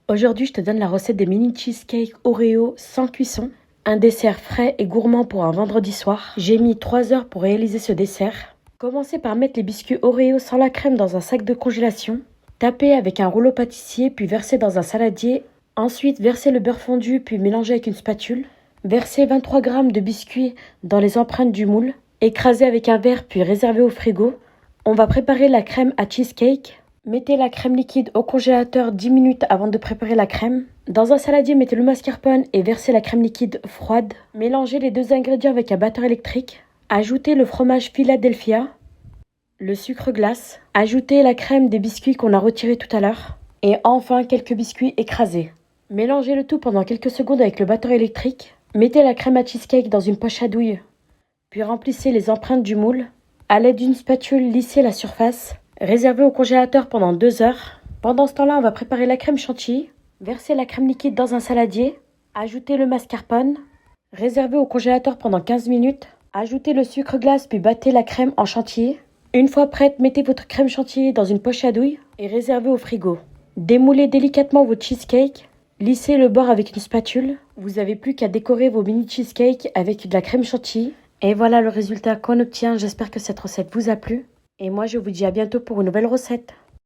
Aujourd'hui, je te donne la recette des mini cheesecake Oreo sans cuisson. Un dessert frais et gourmand pour un vendredi soir. J'ai mis 3 heures pour réaliser ce dessert. Commencez par mettre les biscuits Oreo sans la crème dans un sac de congélation. Tapez avec un rouleau pâtissier puis versez dans un saladier. Ensuite, versez le beurre fondu puis mélangez avec une spatule. Versez 23 g de biscuits dans les empreintes du moule. Écrasez avec un verre puis réservez au frigo. On va préparer la crème à cheesecake. Mettez la crème liquide au congélateur 10 minutes avant de préparer la crème. Dans un saladier, mettez le mascarpone et versez la crème liquide froide. Mélangez les deux ingrédients avec un batteur électrique. Ajoutez le fromage Philadelphia, le sucre glace. Ajoutez la crème des biscuits qu'on a retirés tout à l'heure. Et enfin, quelques biscuits écrasés. Mélangez le tout pendant quelques secondes avec le batteur électrique. Mettez la crème à cheesecake dans une poche à douille. Puis remplissez les empreintes du moule. À l'aide d'une spatule, lissez la surface. Réservez au congélateur pendant 2 heures. Pendant ce temps-là, on va préparer la crème chantilly. Versez la crème liquide dans un saladier. Ajoutez le mascarpone. Réservez au congélateur pendant 15 minutes. Ajoutez le sucre glace puis battez la crème en chantilly. Une fois prête, mettez votre crème chantilly dans une poche à douille et réservez au frigo. Démoulez délicatement vos cheesecakes. Lissez le bord avec une spatule. Vous n'avez plus qu'à décorer vos mini cheesecakes avec de la crème chantilly. Et voilà le résultat qu'on obtient. J'espère que cette recette vous a plu. Et moi, je vous dis à bientôt pour une nouvelle recette.